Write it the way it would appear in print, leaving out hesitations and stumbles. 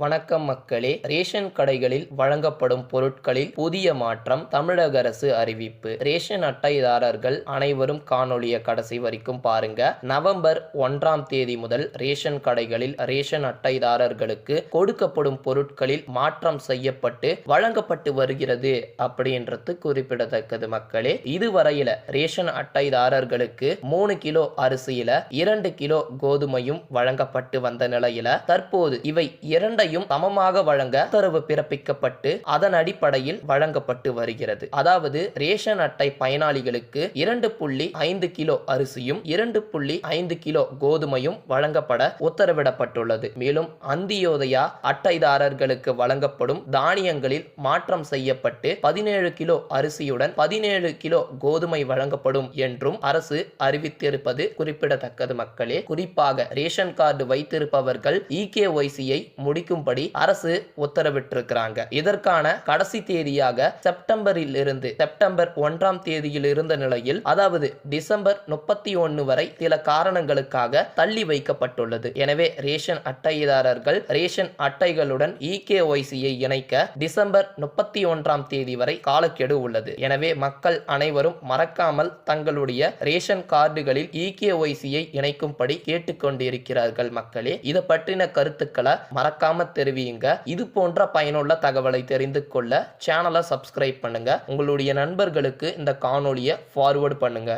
வணக்கம் மக்களே. ரேஷன் கடைகளில் வழங்கப்படும் பொருட்களில் புதிய மாற்றம். தமிழக அரசு அறிவிப்பு. ரேஷன் அட்டைதாரர்கள் அனைவரும் காணொளியை கடைசி வரைக்கும் பாருங்க. நவம்பர் 1ஆம் தேதி முதல் ரேஷன் கடைகளில் ரேஷன் அட்டைதாரர்களுக்கு கொடுக்கப்படும் பொருட்களில் மாற்றம் செய்யப்பட்டு வழங்கப்பட்டு வருகிறது அப்படின்றது குறிப்பிடத்தக்கது மக்களே. இதுவரையில ரேஷன் அட்டைதாரர்களுக்கு 3 கிலோ அரிசியில 2 கிலோ கோதுமையும் வழங்கப்பட்டு வந்த நிலையில தற்போது இவை இரண்டையும் சமமாக வழங்க உத்தரவு பிறப்பிக்கப்பட்டு அதன் அடிப்படையில் வழங்கப்பட்டு வருகிறது. அதாவது ரேஷன் அட்டை பயனாளிகளுக்கு 2.5 கிலோ அரிசியும் 2.5 கிலோ கோதுமையும் வழங்கப்பட உத்தரவிடப்பட்டுள்ளது. மேலும் அந்தியோதயா அட்டைதாரர்களுக்கு வழங்கப்படும் தானியங்களில் மாற்றம் செய்யப்பட்டு 17 கிலோ அரிசியுடன் 17 கிலோ கோதுமை வழங்கப்படும் என்றும் அரசு அறிவித்திருப்பது குறிப்பிடத்தக்கது மக்களே. குறிப்பாக ரேஷன் கார்டு வைத்திருப்பவர்கள் இகேஒய்சியை முடிக்கும்படி அரசு உத்தரவிட்டிருக்கிறாங்க. இதற்கான கடைசி தேதியாக செப்டம்பர் 1ஆம் தேதியில் இருந்த நிலையில், அதாவது டிசம்பர் 31 வரை சில காரணங்களுக்காக தள்ளி வைக்கப்பட்டுள்ளது. எனவே ரேஷன் அட்டைதாரர்கள் ரேஷன் அட்டைகளுடன் இகேஒய்சியை இணைக்க டிசம்பர் 31ஆம் தேதி வரை காலக்கெடு உள்ளது. எனவே மக்கள் அனைவரும் மறக்காமல் தங்களுடைய ரேஷன் கார்டுகளில் இகேஒய்சியை இணைக்கும்படி கேட்டுக்கொண்டிருக்கிறார்கள் மக்களே. இதை பற்றின கருத்துக்களை மறக்காம தெரிவியுங்க. இது போன்ற பயனுள்ள தகவலை தெரிந்து கொள்ள சேனலை சப்ஸ்கிரைப் பண்ணுங்க. உங்களுடைய நண்பர்களுக்கு இந்த காணொளியை ஃபார்வர்ட் பண்ணுங்க.